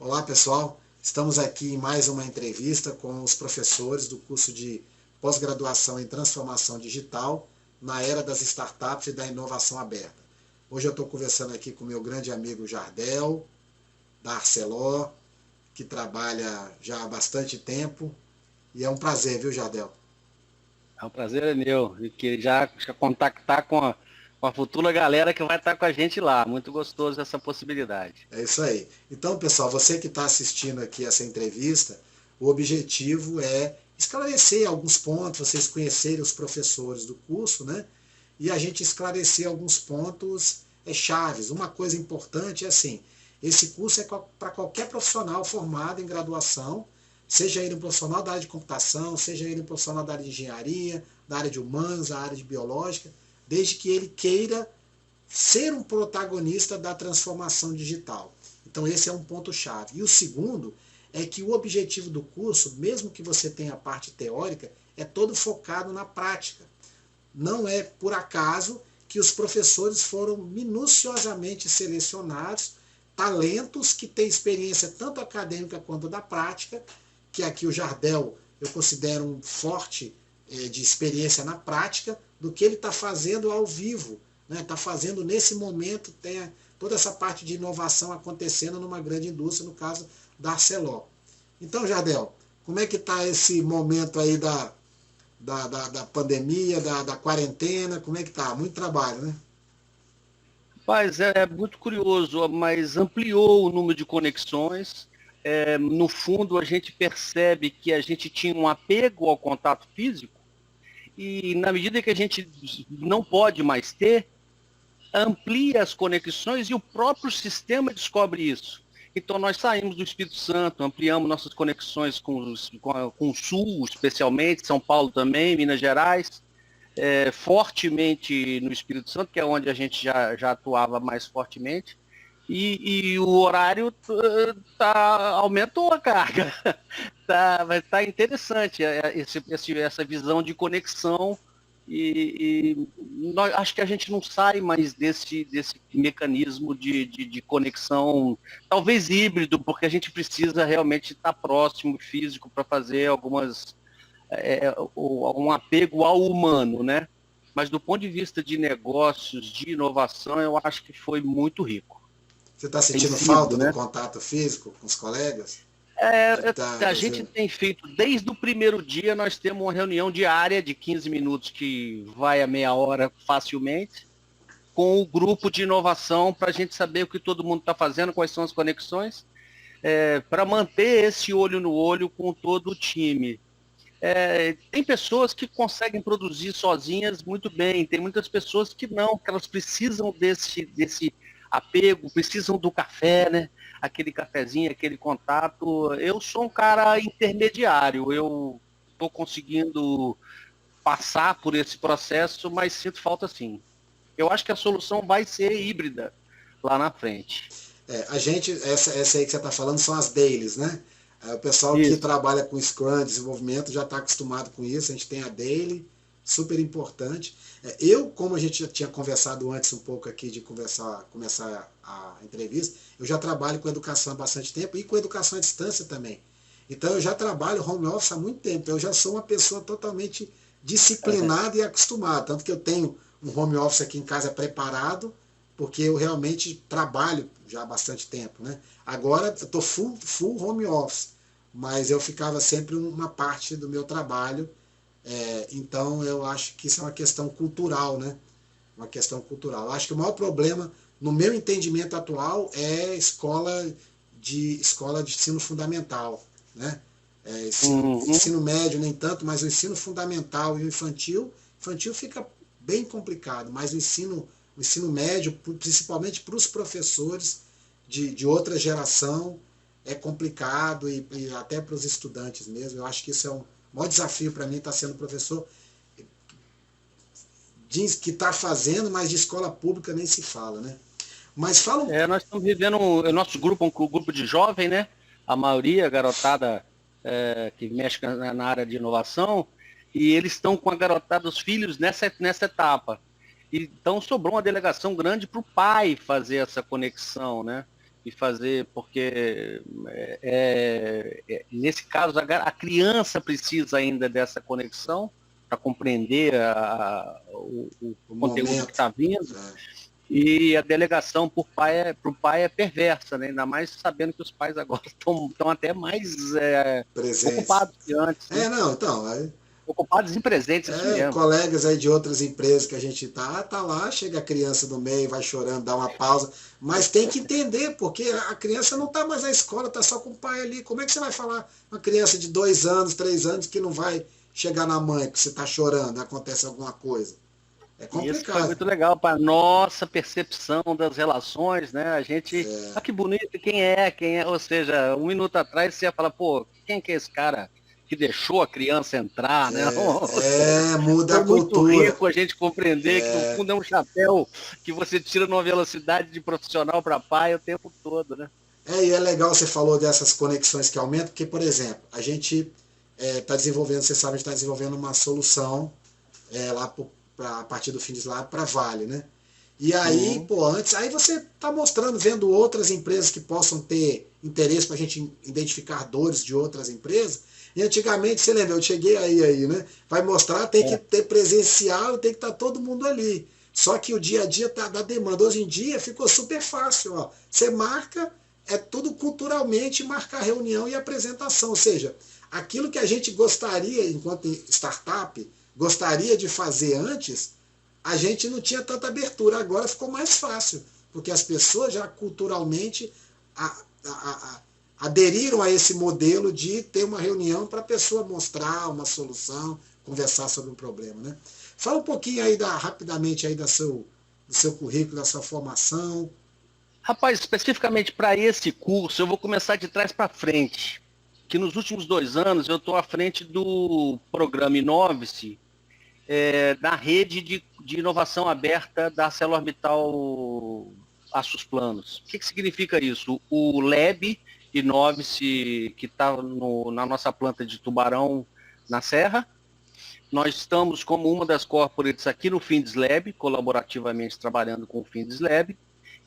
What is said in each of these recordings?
Olá, pessoal. Estamos aqui em mais uma entrevista com os professores do curso de pós-graduação em transformação digital na era das startups e da inovação aberta. Hoje eu estou conversando aqui com meu grande amigo Jardel, da Arcelor, que trabalha já há bastante tempo. E é um prazer, viu, Jardel? É um prazer é meu, e que já contactar com a futura galera que vai estar com a gente lá. Muito gostoso essa possibilidade. É isso aí. Então, pessoal, você que está assistindo aqui essa entrevista, o objetivo é esclarecer alguns pontos, vocês conhecerem os professores do curso, né? E a gente esclarecer alguns pontos chaves. Uma coisa importante é assim, esse curso é para qualquer profissional formado em graduação, seja ele um profissional da área de computação, seja ele um profissional da área de engenharia, da área de humanos, da área de biológica, desde que ele queira ser um protagonista da transformação digital. Então esse é um ponto-chave. E o segundo é que o objetivo do curso, mesmo que você tenha a parte teórica, é todo focado na prática. Não é por acaso que os professores foram minuciosamente selecionados, talentos que têm experiência tanto acadêmica quanto da prática, que aqui o Jardel eu considero um forte de experiência na prática, do que ele está fazendo ao vivo, está fazendo nesse momento, tem toda essa parte de inovação acontecendo numa grande indústria, no caso da Arcelor. Então, Jardel, como é que está esse momento aí da pandemia, da quarentena, como é que está? Muito trabalho, né? Mas é muito curioso, mas ampliou o número de conexões. No fundo, a gente percebe que a gente tinha um apego ao contato físico e na medida que a gente não pode mais ter, amplia as conexões e o próprio sistema descobre isso. Então nós saímos do Espírito Santo, ampliamos nossas conexões com o Sul, especialmente, São Paulo também, Minas Gerais, fortemente no Espírito Santo, que é onde a gente já atuava mais fortemente, e o horário aumentou a carga. Tá interessante essa visão de conexão acho que a gente não sai mais desse mecanismo de conexão, talvez híbrido, porque a gente precisa realmente estar próximo, físico, para fazer um apego ao humano, né? Mas do ponto de vista de negócios, de inovação, eu acho que foi muito rico. Você está Tem sentindo sido, falta do né? contato físico com os colegas? A gente tem feito, desde o primeiro dia, nós temos uma reunião diária de 15 minutos, que vai a meia hora facilmente, com o grupo de inovação, para a gente saber o que todo mundo está fazendo, quais são as conexões, para manter esse olho no olho com todo o time. Tem pessoas que conseguem produzir sozinhas muito bem, tem muitas pessoas que não, que elas precisam desse apego, precisam do café, né? Aquele cafezinho, aquele contato. Eu sou um cara intermediário, eu estou conseguindo passar por esse processo, mas sinto falta sim. Eu acho que a solução vai ser híbrida lá na frente. A gente, essa aí que você está falando são as dailies, né? O pessoal que Isso. trabalha com Scrum, desenvolvimento, já está acostumado com isso. A gente tem a daily, super importante. Eu, como a gente já tinha conversado antes um pouco aqui de começar a entrevista, eu já trabalho com educação há bastante tempo e com educação à distância também. Então eu já trabalho home office há muito tempo. Eu já sou uma pessoa totalmente disciplinada e acostumada. Tanto que eu tenho um home office aqui em casa preparado, porque eu realmente trabalho já há bastante tempo, né? Agora eu estou full home office, mas eu ficava sempre uma parte do meu trabalho. Então eu acho que isso é uma questão cultural, né? Uma questão cultural. Eu acho que o maior problema, no meu entendimento atual, é escola de ensino fundamental, né? Uhum. Ensino médio nem tanto, mas o ensino fundamental e o infantil fica bem complicado, mas o ensino médio, principalmente para os professores de outra geração, é complicado e até para os estudantes mesmo. Eu acho que isso é um maior desafio para mim, estar sendo professor. Diz que está fazendo, mas de escola pública nem se fala, né? Mas fala um... Nós estamos vivendo, o nosso grupo é um grupo de jovem, né? A maioria, garotada que mexe na área de inovação, e eles estão com a garotada, os filhos, nessa etapa. Então sobrou uma delegação grande para o pai fazer essa conexão, né? e fazer, porque nesse caso a criança precisa ainda dessa conexão para compreender o conteúdo que está vindo. E a delegação para o pai é perversa, né? Ainda mais sabendo que os pais agora estão até mais ocupados que antes. Né? Não, então... Ocupados e presentes, isso mesmo. Colegas aí de outras empresas que a gente tá lá, chega a criança no meio, vai chorando, dá uma pausa, mas tem que entender, porque a criança não tá mais na escola, tá só com o pai ali. Como é que você vai falar uma criança de 2 anos, 3 anos que não vai chegar na mãe, que você tá chorando, acontece alguma coisa? É complicado. Isso foi muito legal para nossa percepção das relações, né? A gente, que bonito, quem é, ou seja, 1 minuto atrás você ia falar, pô, quem que é esse cara que deixou a criança entrar, né? Muda a cultura. É muito rico a gente compreender que no fundo é um chapéu que você tira numa velocidade de profissional para pai o tempo todo, né? E é legal, você falou dessas conexões que aumentam, porque, por exemplo, a gente está desenvolvendo, você sabe, a gente está desenvolvendo uma solução lá a partir do FindesLab para Vale, né? E aí, antes, aí você está mostrando, vendo outras empresas que possam ter interesse para a gente identificar dores de outras empresas. E antigamente, você lembra, eu cheguei aí, né? Vai mostrar, tem que ter presencial, tem que estar todo mundo ali. Só que o dia a dia tá da demanda. Hoje em dia ficou super fácil, ó. Você marca, é tudo culturalmente marcar reunião e apresentação. Ou seja, aquilo que a gente gostaria, enquanto startup, gostaria de fazer antes, a gente não tinha tanta abertura. Agora ficou mais fácil, porque as pessoas já culturalmente aderiram a esse modelo de ter uma reunião para a pessoa mostrar uma solução, conversar sobre um problema. Né? Fala um pouquinho aí rapidamente aí do seu currículo, da sua formação. Rapaz, especificamente para esse curso, eu vou começar de trás para frente. Que nos últimos 2 anos eu estou à frente do programa Inove-se, na rede de inovação aberta da ArcelorMittal Aços Planos. O que significa isso? O Lab Inove-se, que está na nossa planta de Tubarão, na Serra. Nós estamos como uma das corporates aqui no FindesLab, colaborativamente trabalhando com o FindesLab,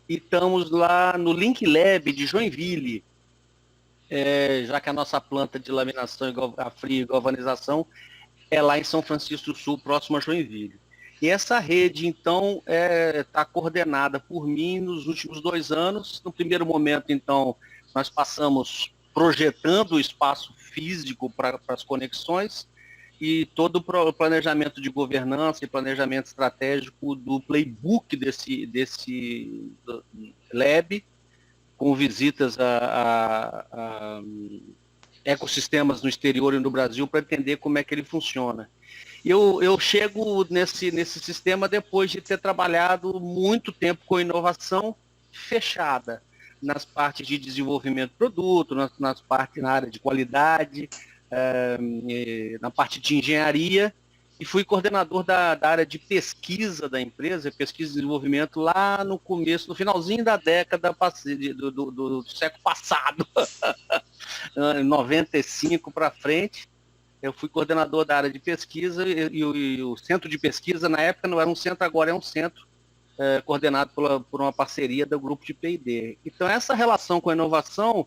e estamos lá no Link Lab de Joinville, já que a nossa planta de laminação fria e galvanização é lá em São Francisco do Sul, próximo a Joinville. E essa rede, então, está coordenada por mim nos últimos 2 anos. No primeiro momento, então, nós passamos projetando o espaço físico para as conexões e todo o planejamento de governança e planejamento estratégico do playbook desse lab, com visitas a ecossistemas no exterior e no Brasil para entender como é que ele funciona. Eu chego nesse sistema depois de ter trabalhado muito tempo com inovação fechada, nas partes de desenvolvimento de produto, nas partes na área de qualidade, na parte de engenharia, e fui coordenador da área de pesquisa da empresa, pesquisa e desenvolvimento, lá no começo, no finalzinho da década do século passado, 95 para frente. Eu fui coordenador da área de pesquisa e o centro de pesquisa, na época, não era um centro, agora é um centro, coordenado por uma parceria do grupo de P&D. Então, essa relação com a inovação,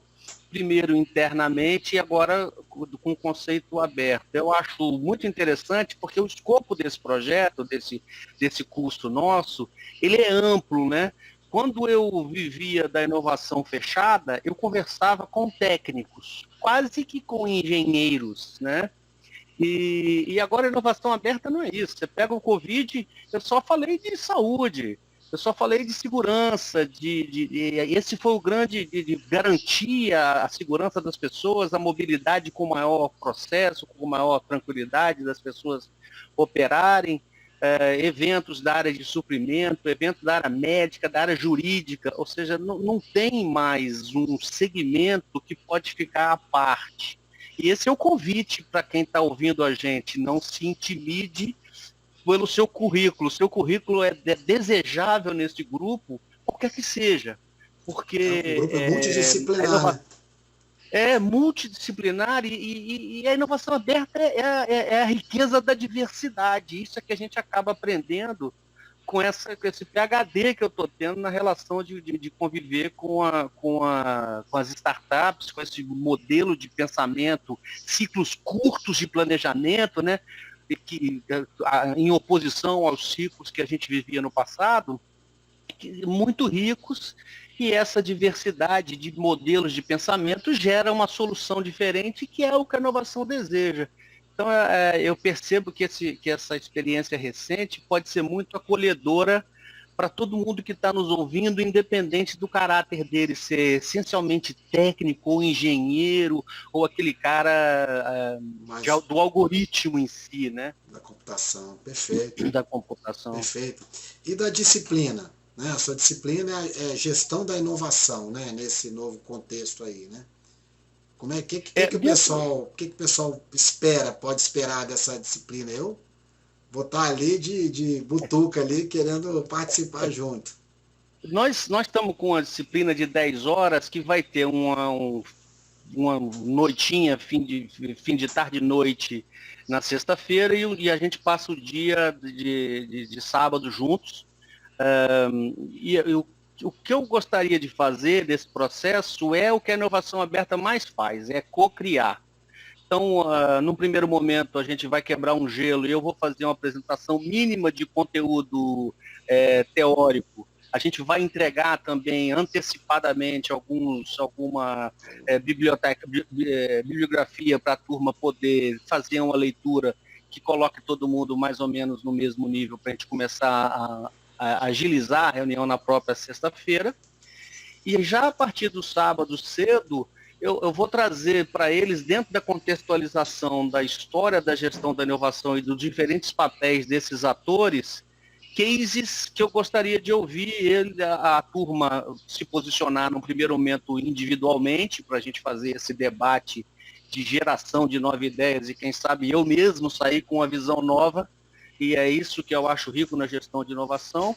primeiro internamente e agora com o conceito aberto. Eu acho muito interessante porque o escopo desse projeto, desse curso nosso, ele é amplo, né? Quando eu vivia da inovação fechada, eu conversava com técnicos, quase que com engenheiros, né? E agora a inovação aberta não é isso. Você pega o Covid, eu só falei de saúde, eu só falei de segurança, esse foi o grande, de garantir a segurança das pessoas, a mobilidade com maior processo, com maior tranquilidade das pessoas operarem, eventos da área de suprimento, eventos da área médica, da área jurídica, ou seja, não tem mais um segmento que pode ficar à parte. E esse é o convite para quem está ouvindo a gente, não se intimide pelo seu currículo. O seu currículo é desejável nesse grupo, qualquer que seja. Porque um grupo multidisciplinar. É multidisciplinar e a inovação aberta é a riqueza da diversidade. Isso é que a gente acaba aprendendo com esse PhD que eu estou tendo na relação de conviver com as startups, com esse modelo de pensamento, ciclos curtos de planejamento, né? E que, em oposição aos ciclos que a gente vivia no passado, muito ricos, e essa diversidade de modelos de pensamento gera uma solução diferente, que é o que a inovação deseja. Então, eu percebo que essa experiência recente pode ser muito acolhedora para todo mundo que está nos ouvindo, independente do caráter dele ser essencialmente técnico, ou engenheiro, ou aquele cara do algoritmo em si, né? Da computação, perfeito. Da computação. Perfeito. E da disciplina, né? A sua disciplina é gestão da inovação, né? Nesse novo contexto aí, né? Como é que o pessoal pode esperar dessa disciplina? Eu vou estar ali de butuca ali, querendo participar junto. Nós estamos com uma disciplina de 10 horas que vai ter uma noitinha, fim de tarde e noite na sexta-feira, e a gente passa o dia de sábado juntos. O que eu gostaria de fazer desse processo é o que a inovação aberta mais faz, é co-criar. Então, num primeiro momento, a gente vai quebrar um gelo e eu vou fazer uma apresentação mínima de conteúdo teórico. A gente vai entregar também antecipadamente alguma bibliografia para a turma poder fazer uma leitura que coloque todo mundo mais ou menos no mesmo nível para a gente começar a agilizar a reunião na própria sexta-feira. E já a partir do sábado cedo, eu vou trazer para eles, dentro da contextualização da história da gestão da inovação e dos diferentes papéis desses atores, cases que eu gostaria de ouvir a turma se posicionar num primeiro momento individualmente, para a gente fazer esse debate de geração de novas ideias e quem sabe eu mesmo sair com uma visão nova, e é isso que eu acho rico na gestão de inovação.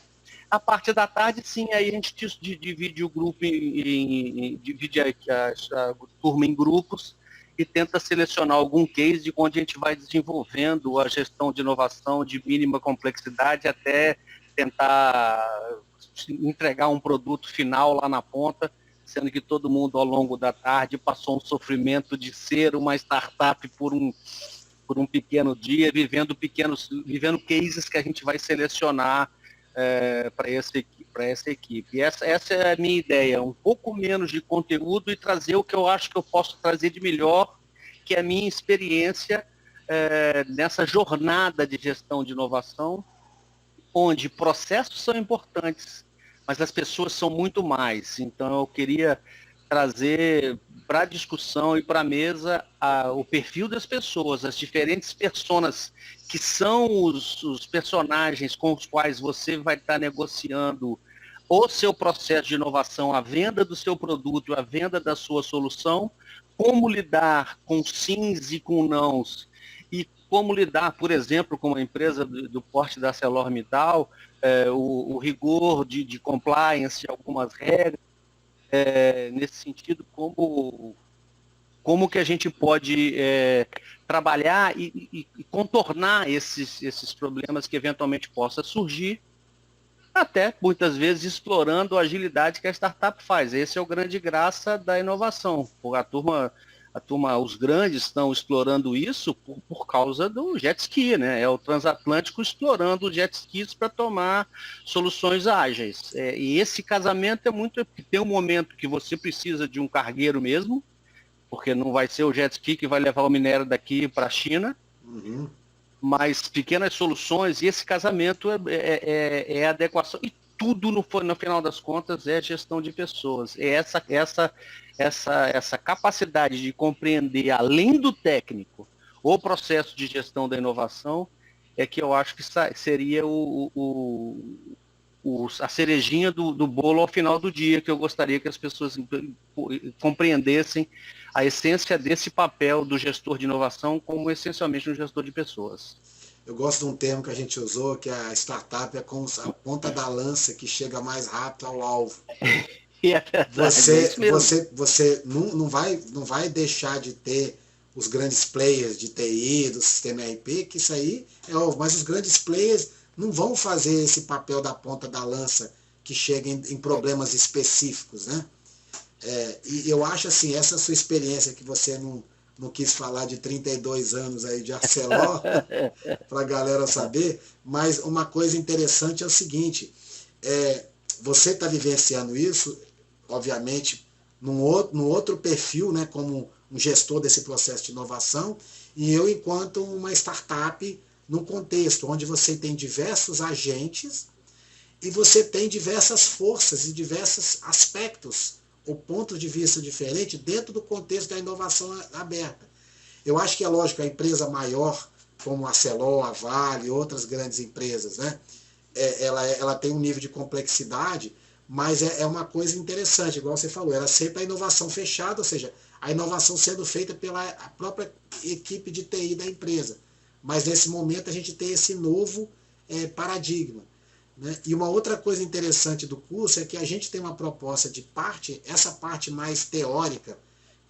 A parte da tarde, sim, aí a gente divide o grupo, divide a turma em grupos e tenta selecionar algum case de onde a gente vai desenvolvendo a gestão de inovação de mínima complexidade até tentar entregar um produto final lá na ponta, sendo que todo mundo ao longo da tarde passou um sofrimento de ser uma startup por um pequeno dia, vivendo cases que a gente vai selecionar para essa equipe. E essa é a minha ideia, um pouco menos de conteúdo e trazer o que eu acho que eu posso trazer de melhor, que é a minha experiência nessa jornada de gestão de inovação, onde processos são importantes, mas as pessoas são muito mais. Então eu queria trazer para a discussão e para a mesa o perfil das pessoas, as diferentes personas que são os personagens com os quais você vai estar negociando o seu processo de inovação, a venda do seu produto, a venda da sua solução, como lidar com sims e com nãos, e como lidar, por exemplo, com uma empresa do porte da ArcelorMittal, o rigor de compliance, algumas regras, nesse sentido, como que a gente pode trabalhar e contornar esses problemas que eventualmente possam surgir, até muitas vezes explorando a agilidade que a startup faz. Esse é o grande graça da inovação. A turma, os grandes estão explorando isso por causa do jet ski, né? É o transatlântico explorando os jet skis para tomar soluções ágeis. E esse casamento tem um momento que você precisa de um cargueiro mesmo, porque não vai ser o jet ski que vai levar o minério daqui para a China, mas pequenas soluções, e esse casamento é adequação. E tudo, no final das contas, é gestão de pessoas. É essa capacidade de compreender, além do técnico, o processo de gestão da inovação, é que eu acho que seria a cerejinha do bolo ao final do dia, que eu gostaria que as pessoas compreendessem a essência desse papel do gestor de inovação como essencialmente um gestor de pessoas. Eu gosto de um termo que a gente usou, que a startup é como a ponta da lança que chega mais rápido ao alvo. É verdade, você não vai deixar de ter os grandes players de TI, do sistema RP, que isso aí mas os grandes players não vão fazer esse papel da ponta da lança que chega em problemas específicos, né? E eu acho assim, essa sua experiência que você não quis falar de 32 anos aí de Arcelor, para a galera saber, mas uma coisa interessante é o seguinte, você está vivenciando isso, obviamente, num outro perfil, né, como um gestor desse processo de inovação, e eu enquanto uma startup num contexto onde você tem diversos agentes e você tem diversas forças e diversos aspectos ou pontos de vista diferentes dentro do contexto da inovação aberta. Eu acho que é lógico, a empresa maior, como a Arcelor, a Vale, outras grandes empresas, né, ela tem um nível de complexidade, mas é uma coisa interessante, igual você falou, era sempre a inovação fechada, ou seja, a inovação sendo feita pela própria equipe de TI da empresa. Mas nesse momento a gente tem esse novo paradigma. Né? E uma outra coisa interessante do curso é que a gente tem uma proposta de essa parte mais teórica,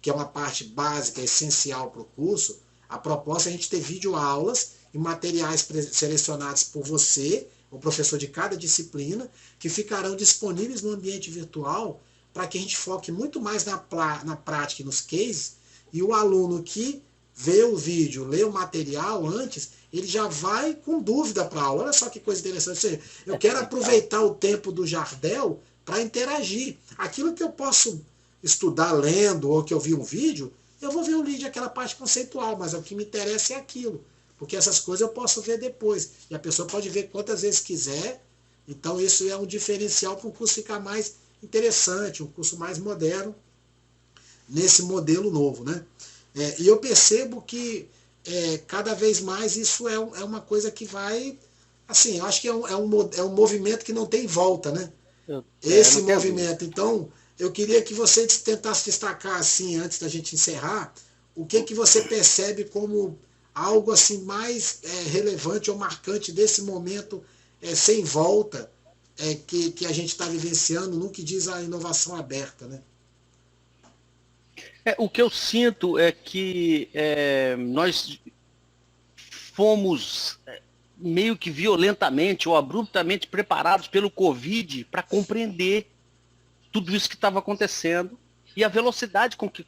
que é uma parte básica, essencial para o curso, a proposta é a gente ter videoaulas e materiais selecionados por você, o professor de cada disciplina, que ficarão disponíveis no ambiente virtual para que a gente foque muito mais na prática e nos cases, e o aluno que vê o vídeo, lê o material antes, ele já vai com dúvida para a aula. Olha só que coisa interessante. Ou seja, eu quero aproveitar o tempo do Jardel para interagir. Aquilo que eu posso estudar lendo ou que eu vi um vídeo, eu vou ver o vídeo, aquela parte conceitual, mas o que me interessa é aquilo. Porque essas coisas eu posso ver depois. E a pessoa pode ver quantas vezes quiser. Então isso é um diferencial para o curso ficar mais interessante, um curso mais moderno nesse modelo novo, né? E eu percebo que cada vez mais isso é uma coisa que vai, assim, eu acho que é um movimento que não tem volta, né? Esse movimento. Então, eu queria que você tentasse destacar, assim, antes da gente encerrar, o que você percebe como algo assim mais relevante ou marcante desse momento sem volta que a gente está vivenciando no que diz a inovação aberta, né? O que eu sinto é que nós fomos meio que violentamente ou abruptamente preparados pelo Covid para compreender tudo isso que estava acontecendo e a velocidade com que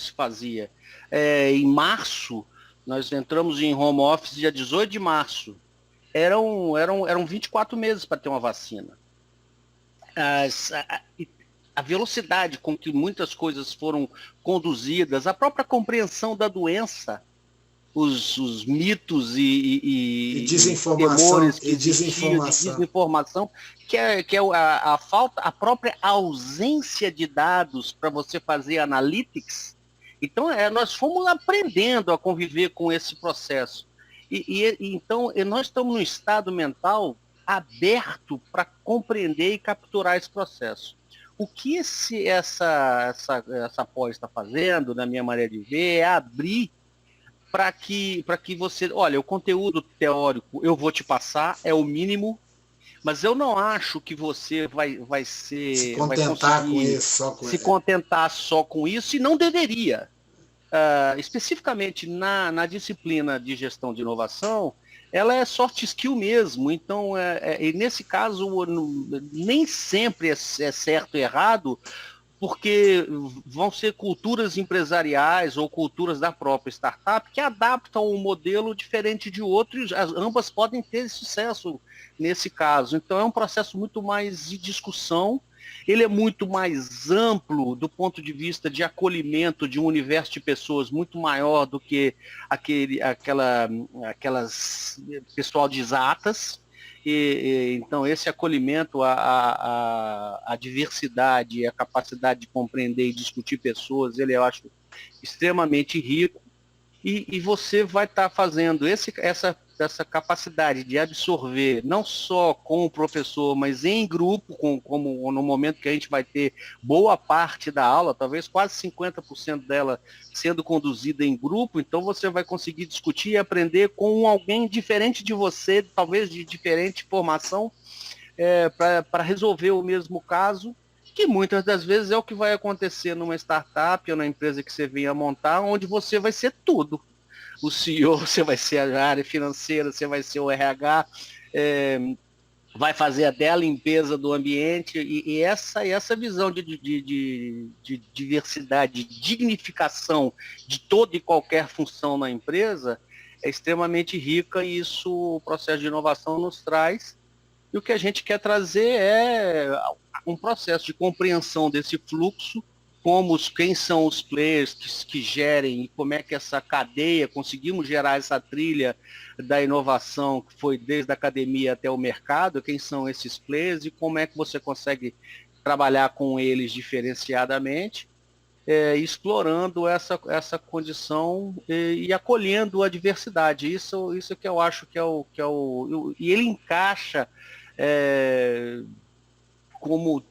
se fazia. Em março, nós entramos em home office dia 18 de março. Eram 24 meses para ter uma vacina. A velocidade com que muitas coisas foram conduzidas, a própria compreensão da doença, os mitos e temores que existiam, de desinformação, que é a falta, a própria ausência de dados para você fazer analytics. Então, nós fomos aprendendo a conviver com esse processo. Então, nós estamos num estado mental aberto para compreender e capturar esse processo. O que essa pós está fazendo, na minha maneira de ver, é abrir para que você... Olha, o conteúdo teórico eu vou te passar, é o mínimo, mas eu não acho que você vai se contentar com isso, contentar só com isso, e não deveria. Especificamente na disciplina de gestão de inovação, ela é soft skill mesmo, então nesse caso nem sempre é certo ou errado, porque vão ser culturas empresariais ou culturas da própria startup que adaptam um modelo diferente de outro e ambas podem ter sucesso nesse caso. Então é um processo muito mais de discussão, ele é muito mais amplo do ponto de vista de acolhimento de um universo de pessoas muito maior do que aquelas pessoal de exatas. Então esse acolhimento à diversidade, a capacidade de compreender e discutir pessoas, eu acho extremamente rico, e você vai estar fazendo essa capacidade de absorver, não só com o professor, mas em grupo, como no momento que a gente vai ter boa parte da aula, talvez quase 50% dela sendo conduzida em grupo, então você vai conseguir discutir e aprender com alguém diferente de você, talvez de diferente formação, para resolver o mesmo caso, que muitas das vezes é o que vai acontecer numa startup ou na empresa que você venha montar, onde você vai ser tudo. O CEO, você vai ser a área financeira, você vai ser o RH, vai fazer até a limpeza do ambiente, e essa visão de diversidade, de dignificação de toda e qualquer função na empresa é extremamente rica, e isso o processo de inovação nos traz. E o que a gente quer trazer é um processo de compreensão desse fluxo, quem são os players que gerem e como é que essa cadeia, conseguimos gerar essa trilha da inovação, que foi desde a academia até o mercado, quem são esses players e como é que você consegue trabalhar com eles diferenciadamente, explorando essa condição e acolhendo a diversidade. Isso que eu acho que é o e ele encaixa como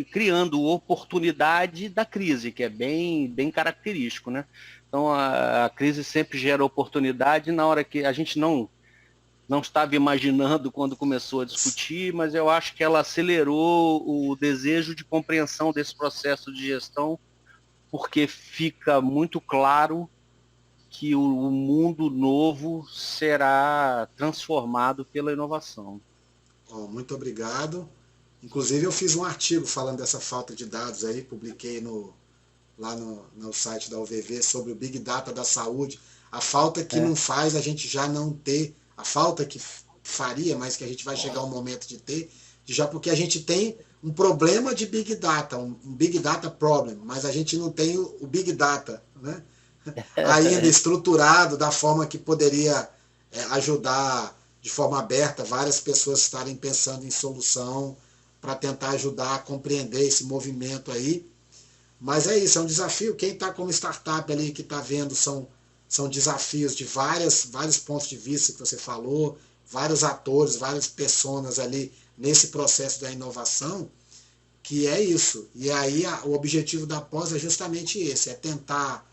criando oportunidade da crise, que é bem característico, né? Então a crise sempre gera oportunidade na hora que a gente não estava imaginando quando começou a discutir, mas eu acho que ela acelerou o desejo de compreensão desse processo de gestão, porque fica muito claro que o mundo novo será transformado pela inovação. Muito obrigado. Inclusive eu fiz um artigo falando dessa falta de dados aí, publiquei lá no site da UVV sobre o Big Data da saúde, a falta que não faz a gente já não ter, a falta que faria, mas que a gente vai chegar ao momento de ter, já porque a gente tem um problema de Big Data, um Big Data problem, mas a gente não tem o Big Data, né? Ainda estruturado da forma que poderia ajudar de forma aberta várias pessoas estarem pensando em solução para tentar ajudar a compreender esse movimento aí. Mas é isso, é um desafio. Quem está como startup ali, que está vendo, são desafios de vários pontos de vista que você falou, vários atores, várias pessoas ali nesse processo da inovação, que é isso. E aí o objetivo da pós é justamente esse, é tentar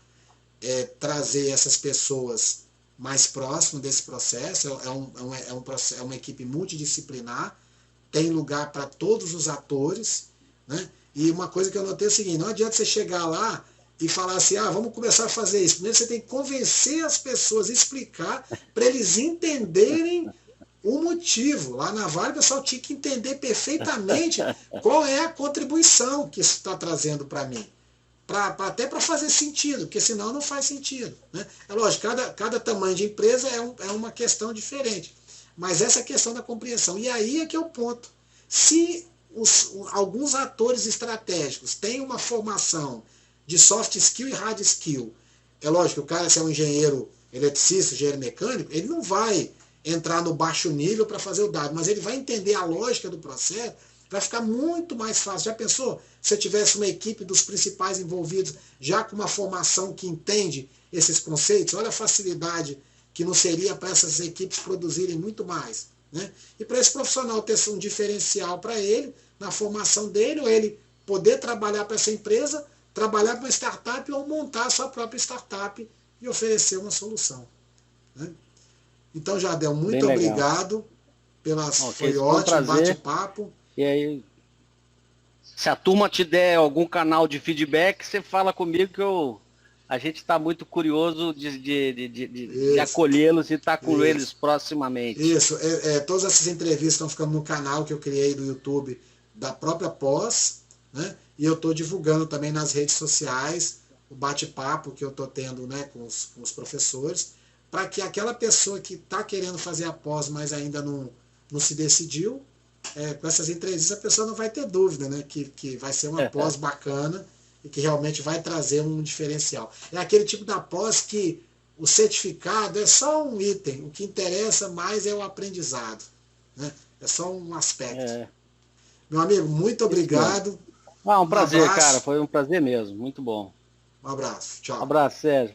trazer essas pessoas mais próximas desse processo. É uma equipe multidisciplinar, tem lugar para todos os atores, né? E uma coisa que eu notei é o seguinte: não adianta você chegar lá e falar assim, vamos começar a fazer isso. Primeiro você tem que convencer as pessoas, explicar, para eles entenderem o motivo. Lá na Vale o pessoal tinha que entender perfeitamente qual é a contribuição que isso está trazendo para mim. Até para fazer sentido, porque senão não faz sentido, né? É lógico, cada tamanho de empresa é uma questão diferente. Mas essa questão da compreensão. E aí é que é o ponto. Se alguns atores estratégicos têm uma formação de soft skill e hard skill, é lógico, o cara, se é um engenheiro eletricista, engenheiro mecânico, ele não vai entrar no baixo nível para fazer o dado, mas ele vai entender a lógica do processo, vai ficar muito mais fácil. Já pensou se eu tivesse uma equipe dos principais envolvidos, já com uma formação que entende esses conceitos? Olha a facilidade que não seria para essas equipes produzirem muito mais, né? E para esse profissional ter um diferencial para ele, na formação dele, ou ele poder trabalhar para essa empresa, trabalhar para uma startup ou montar a sua própria startup e oferecer uma solução, né? Então, Jardel, muito obrigado. Foi ótimo, bate-papo. E aí, se a turma te der algum canal de feedback, você fala comigo que a gente está muito curioso de acolhê-los e estar com eles proximamente. Isso, todas essas entrevistas estão ficando no canal que eu criei do YouTube da própria Pós, né? E eu estou divulgando também nas redes sociais o bate-papo que eu estou tendo, né, com os professores, para que aquela pessoa que está querendo fazer a pós, mas ainda não se decidiu, com essas entrevistas a pessoa não vai ter dúvida, né, que vai ser uma pós bacana e que realmente vai trazer um diferencial. É aquele tipo da pós que o certificado é só um item, o que interessa mais é o aprendizado, né? É só um aspecto. Meu amigo, muito obrigado. Um prazer, cara, foi um prazer mesmo, muito bom. Um abraço, tchau. Um abraço, Sérgio.